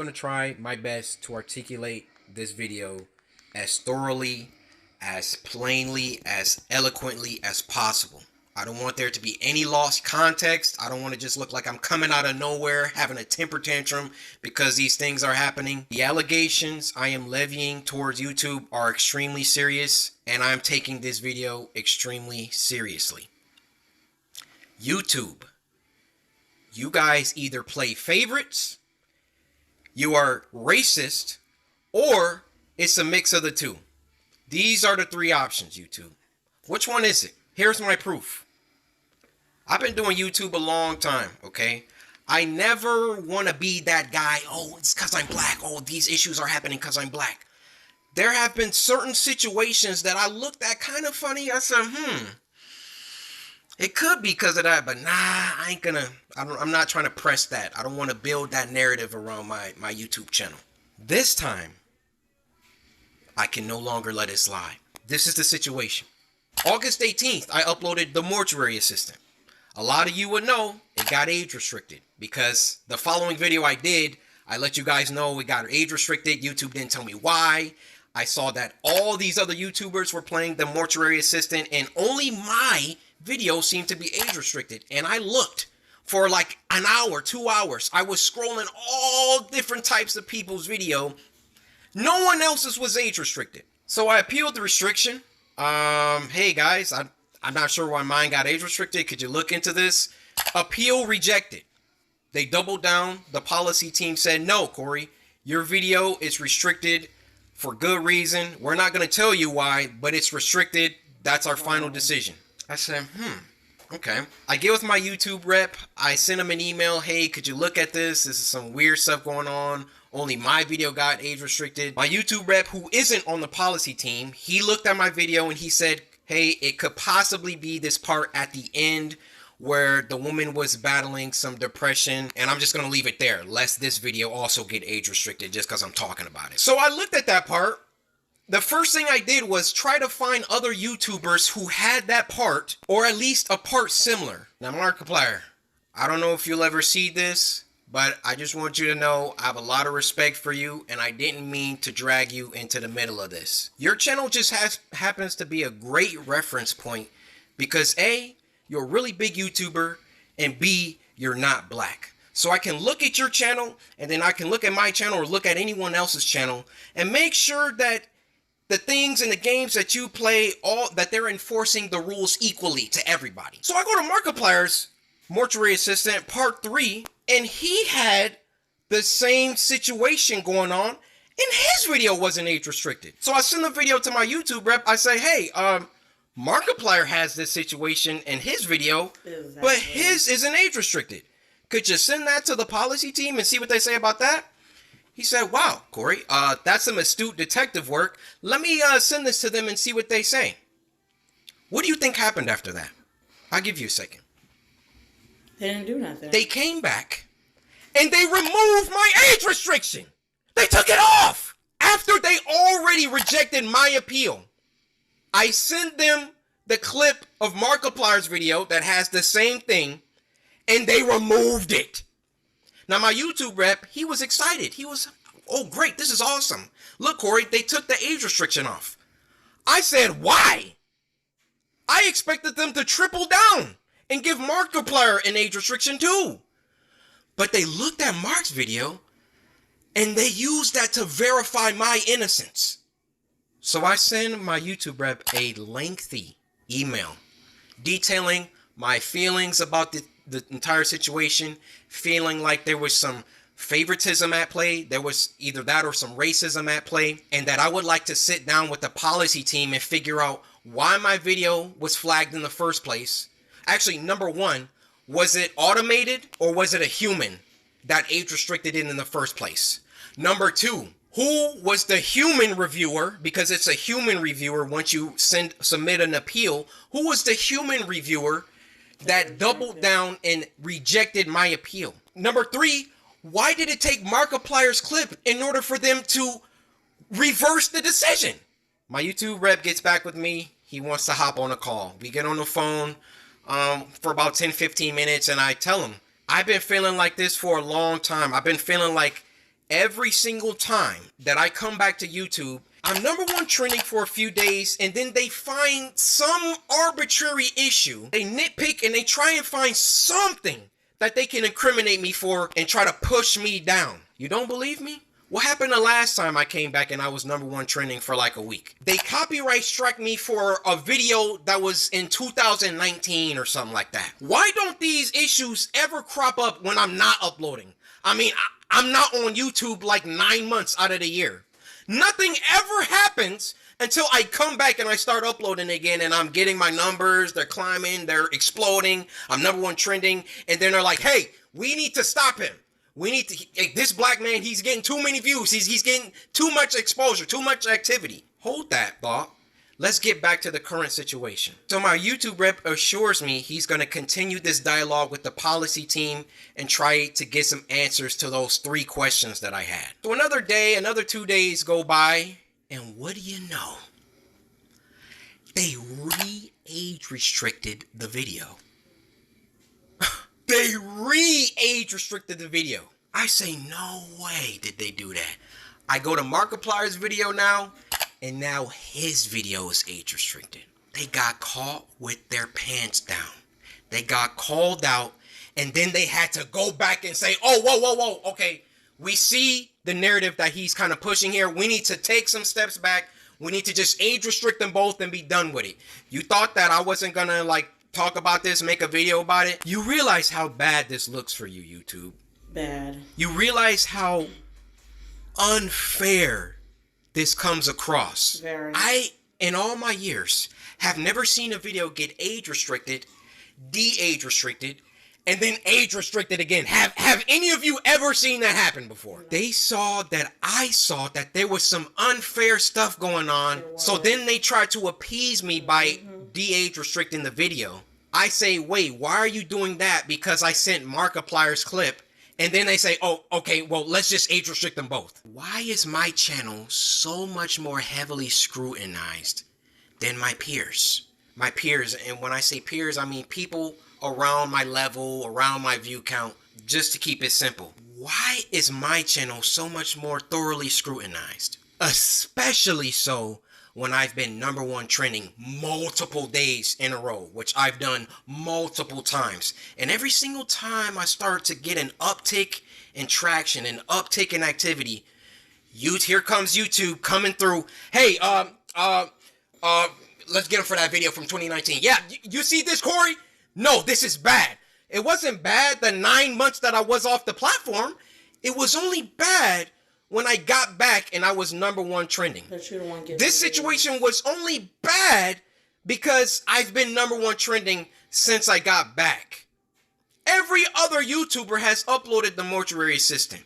going to try my best to articulate this video as thoroughly, as plainly, as eloquently as possible. I don't want there to be any lost context. I don't want to just look like I'm coming out of nowhere having a temper tantrum because these things are happening. The allegations I am levying towards YouTube are extremely serious, and I'm taking this video extremely seriously. YouTube, you guys either play favorites, you are racist, or it's a mix of the two. These are the three options, YouTube. Which one is it? Here's my proof. I've been doing YouTube a long time, okay? I never want to be that guy, oh, it's because I'm black. Oh, these issues are happening because I'm black. There have been certain situations that I looked at kind of funny. I said, it could be because of that, but nah, I'm not trying to press that. I don't want to build that narrative around my YouTube channel. This time, I can no longer let it slide. This is the situation. August 18th, I uploaded The Mortuary Assistant. A lot of you would know it got age restricted because the following video I did, I let you guys know it got age restricted. YouTube didn't tell me why. I saw that all these other YouTubers were playing The Mortuary Assistant and only my video seemed to be age restricted. And I looked for like an hour, 2 hours. I was scrolling all different types of people's video. No one else's was age restricted. So I appealed the restriction. Hey guys, I'm not sure why mine got age restricted. Could you look into this? Appeal rejected. They doubled down. The policy team said, no, Corey, your video is restricted for good reason. We're not going to tell you why, but it's restricted. That's our final decision. I said, okay. I get with my YouTube rep. I sent him an email. Hey, could you look at this? This is some weird stuff going on. Only my video got age restricted. My YouTube rep, who isn't on the policy team, he looked at my video and he said, hey, it could possibly be this part at the end where the woman was battling some depression. And I'm just going to leave it there, lest this video also get age restricted just because I'm talking about it. So I looked at that part. The first thing I did was try to find other YouTubers who had that part, or at least a part similar. Now, Markiplier, I don't know if you'll ever see this, but I just want you to know I have a lot of respect for you, and I didn't mean to drag you into the middle of this. Your channel just happens to be a great reference point because A, you're a really big YouTuber, and B, you're not black. So I can look at your channel, and then I can look at my channel or look at anyone else's channel and make sure that the things and the games that you play, that they're enforcing the rules equally to everybody. So I go to Markiplier's Mortuary Assistant Part 3, and he had the same situation going on, and his video wasn't age restricted. So I send the video to my YouTube rep. I say, hey, Markiplier has this situation in his video, but his isn't age restricted. Could you send that to the policy team and see what they say about that? He said, wow, Corey, that's some astute detective work. Let me send this to them and see what they say. What do you think happened after that? I'll give you a second. They didn't do nothing. They came back and they removed my age restriction. They took it off after they already rejected my appeal. I sent them the clip of Markiplier's video that has the same thing, and they removed it. Now, my YouTube rep, he was excited. He was, oh, great, this is awesome. Look, Corey, they took the age restriction off. I said, why? I expected them to triple down and give Markiplier an age restriction too. But they looked at Mark's video and they used that to verify my innocence. So I sent my YouTube rep a lengthy email detailing my feelings about the entire situation, feeling like there was some favoritism at play, there was either that or some racism at play, and that I would like to sit down with the policy team and figure out why my video was flagged in the first place. Actually, number one, was it automated or was it a human that age restricted it in the first place? Number two, who was the human reviewer? Because it's a human reviewer once you submit an appeal. Who was the human reviewer that doubled down and rejected my appeal? Number three, why did it take Markiplier's clip in order for them to reverse the decision? My YouTube rep gets back with me. He wants to hop on a call. We get on the phone for about 10-15 minutes, and I tell him, I've been feeling like this for a long time. I've been feeling like every single time that I come back to YouTube, I'm number one trending for a few days, and then they find some arbitrary issue. They nitpick and they try and find something that they can incriminate me for and try to push me down. You don't believe me? What happened the last time I came back and I was number one trending for like a week? They copyright struck me for a video that was in 2019 or something like that. Why don't these issues ever crop up when I'm not uploading? I mean, I'm not on YouTube like 9 months out of the year. Nothing ever happens until I come back and I start uploading again, and I'm getting my numbers, they're climbing, they're exploding, I'm number one trending, and then they're like, hey, we need to stop him. We need to, this black man, he's getting too many views. He's getting too much exposure, too much activity. Hold that thought. Let's get back to the current situation. So my YouTube rep assures me he's going to continue this dialogue with the policy team and try to get some answers to those 3 questions that I had. So another day, another 2 days go by, and what do you know? They re-age restricted the video. They re-age restricted the video. I say, no way did they do that. I go to Markiplier's video now, and now his video is age restricted. They got caught with their pants down. They got called out, and then they had to go back and say, oh, whoa, okay, we see the narrative that he's kind of pushing here. We need to take some steps back. We need to just age restrict them both and be done with it. You thought that I wasn't gonna talk about this, make a video about it? You realize how bad this looks for you, YouTube. Bad. You realize how unfair this comes across. Very. I, in all my years, have never seen a video get age restricted, de-age restricted, and then age restricted again. Have any of you ever seen that happen before? No. They saw that I saw that there was some unfair stuff going on, so then they tried to appease me by de-age restricting the video. I say, wait, why are you doing that? Because I sent Markiplier's clip. And then they say, oh, okay, well, let's just age restrict them both. Why is my channel so much more heavily scrutinized than my peers? My peers, and when I say peers, I mean people around my level, around my view count, just to keep it simple. Why is my channel so much more thoroughly scrutinized? Especially so when I've been number one trending multiple days in a row, which I've done multiple times. And every single time I start to get an uptick in traction, an uptick in activity, here comes YouTube coming through. Hey, let's get him for that video from 2019. Yeah, you see this, Corey? No, this is bad. It wasn't bad the 9 months that I was off the platform. It was only bad when I got back and I was number one trending. This situation was only bad because I've been number one trending since I got back. Every other YouTuber has uploaded the Mortuary Assistant.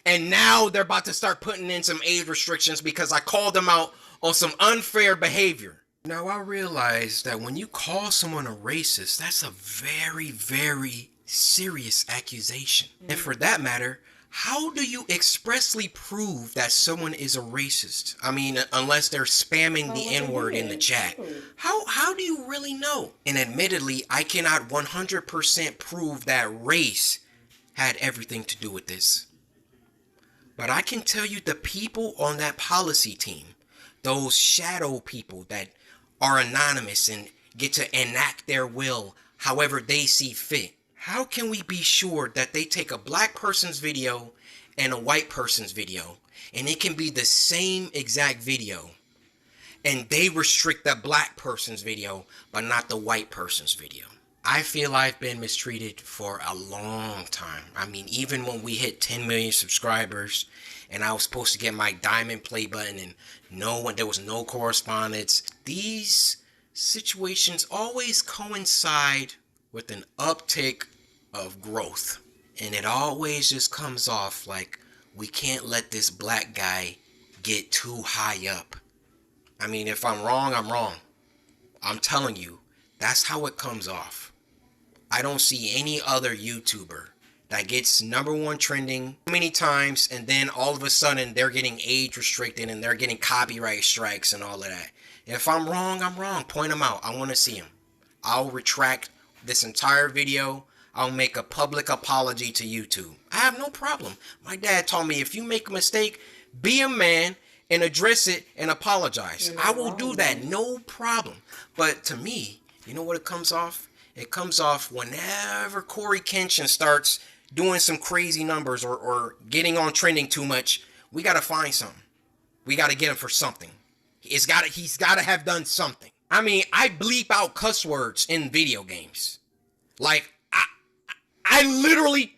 And now they're about to start putting in some age restrictions because I called them out on some unfair behavior. Now I realize that when you call someone a racist, that's a very, very serious accusation. And for that matter, how do you expressly prove that someone is a racist? I mean, unless they're spamming the N-word in the chat. How do you really know? And admittedly, I cannot 100% prove that race had everything to do with this. But I can tell you the people on that policy team, those shadow people that are anonymous and get to enact their will however they see fit. How can we be sure that they take a black person's video and a white person's video, and it can be the same exact video, and they restrict the black person's video, but not the white person's video? I feel I've been mistreated for a long time. I mean, even when we hit 10 million subscribers, and I was supposed to get my diamond play button, and there was no correspondence. These situations always coincide with an uptick of growth, and it always just comes off like we can't let this black guy get too high up. I mean, if I'm wrong, I'm wrong. I'm telling you, that's how it comes off. I don't see any other YouTuber that gets number one trending many times, and then all of a sudden they're getting age restricted and they're getting copyright strikes and all of that. If I'm wrong, I'm wrong. Point them out. I want to see them. I'll retract this entire video. I'll make a public apology to YouTube. I have no problem. My dad told me if you make a mistake, be a man and address it and apologize. I will do that, no problem. But to me, you know what it comes off? It comes off whenever Corey Kenshin starts doing some crazy numbers or getting on trending too much. We got to find something. We got to get him for something. He's got to have done something. I mean, I bleep out cuss words in video games. Like, I literally,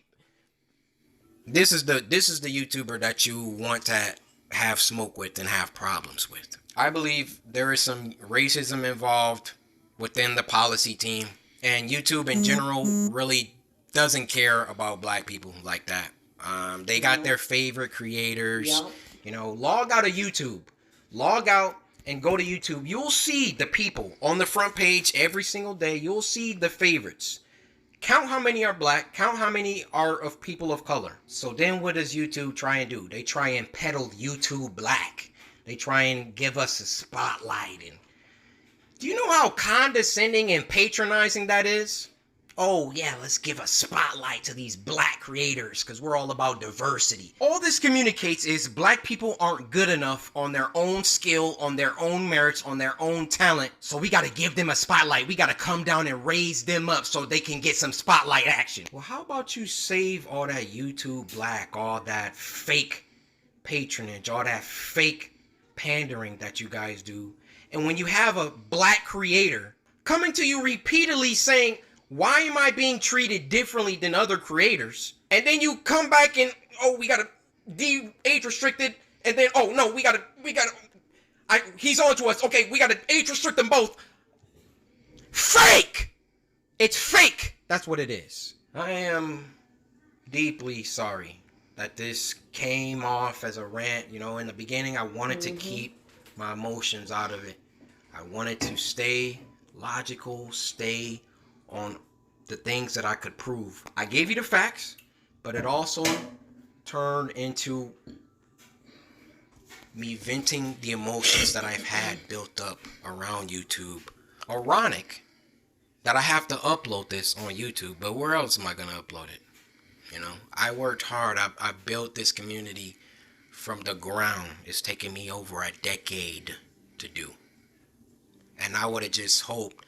this is the YouTuber that you want to have smoke with and have problems with. I believe there is some racism involved within the policy team, and YouTube in general really doesn't care about black people like that. They got their favorite creators. Yep. You know, log out of YouTube. Log out and go to YouTube. You'll see the people on the front page every single day. You'll see the favorites. Count how many are black. Count how many are of people of color. So then what does YouTube try and do? They try and peddle YouTube black. They try and give us a spotlight. And do you know how condescending and patronizing that is? Oh yeah, let's give a spotlight to these black creators because we're all about diversity. All this communicates is black people aren't good enough on their own skill, on their own merits, on their own talent. So we got to give them a spotlight. We got to come down and raise them up so they can get some spotlight action. Well, how about you save all that YouTube black, all that fake patronage, all that fake pandering that you guys do. And when you have a black creator coming to you repeatedly saying, why am I being treated differently than other creators? And then you come back and, oh, we gotta age restricted. And then, oh no, he's on to us. Okay, we gotta age restrict them both. Fake! It's fake. That's what it is. I am deeply sorry that this came off as a rant. You know, in the beginning, I wanted to keep my emotions out of it. I wanted to stay logical, stay on the things that I could prove. I gave you the facts, but it also turned into me venting the emotions that I've had built up around YouTube. Ironic that I have to upload this on YouTube, but where else am I going to upload it? You know, I worked hard. I built this community from the ground. It's taken me over a decade to do. And I would have just hoped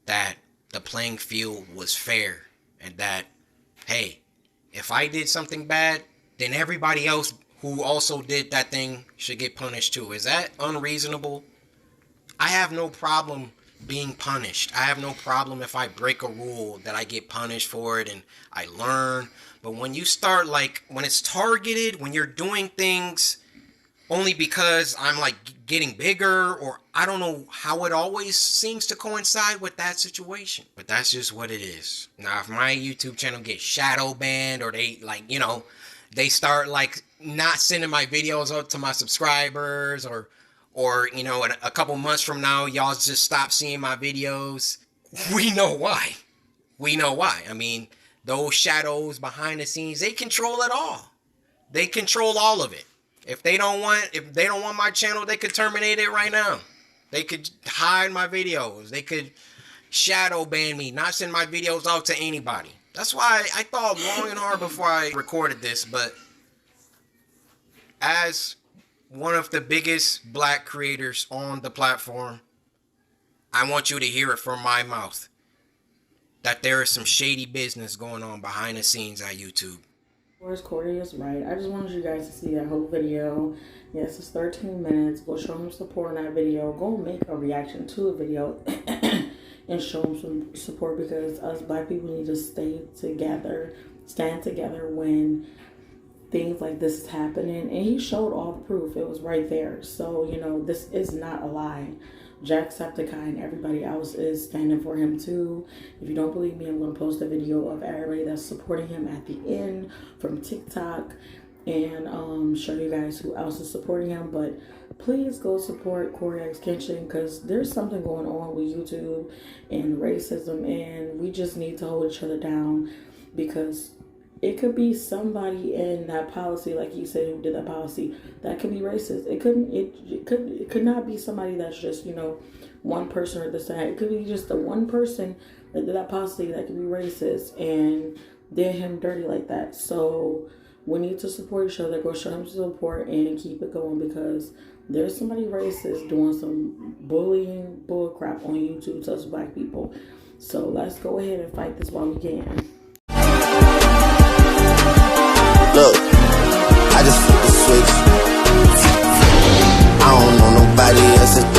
that the playing field was fair and that, hey, if I did something bad, then everybody else who also did that thing should get punished too. Is that unreasonable? I have no problem being punished. I have no problem if I break a rule that I get punished for it and I learn. But when you start, like, when it's targeted, when you're doing things only because I'm like getting bigger, or I don't know how it always seems to coincide with that situation. But that's just what it is. Now, if my YouTube channel gets shadow banned, or they, like, you know, they start like not sending my videos out to my subscribers, or you know, in a couple months from now, y'all just stop seeing my videos, we know why. We know why. I mean, those shadows behind the scenes, they control it all. They control all of it. If they don't want my channel, they could terminate it right now. They could hide my videos. They could shadow ban me, not send my videos out to anybody. That's why I thought long and hard before I recorded this. But as one of the biggest black creators on the platform, I want you to hear it from my mouth that there is some shady business going on behind the scenes at YouTube. Of course, Corey is right. I just wanted you guys to see that whole video. Yes, it's 13 minutes. Go show him support on that video. Go make a reaction to a video and show him some support, because us black people need to stay together, stand together when things like this is happening. And he showed all the proof. It was right there. So, you know, this is not a lie. Jacksepticeye and everybody else is standing for him too. If you don't believe me, I'm going to post a video of everybody that's supporting him at the end from TikTok, and show you guys who else is supporting him. But please go support Corey X Kenshin, because there's something going on with YouTube and racism, and we just need to hold each other down, because it could be somebody in that policy, like you said, who did that policy, that could be racist. It could not be somebody that's just, you know, one person or the side. It could be just the one person that did that policy that can be racist and did him dirty like that. So we need to support each other. Go show him some support and keep it going, because there's somebody racist doing some bullying bull crap on YouTube to us black people. So let's go ahead and fight this while we can. Look, I just flipped the switch. I don't know nobody else.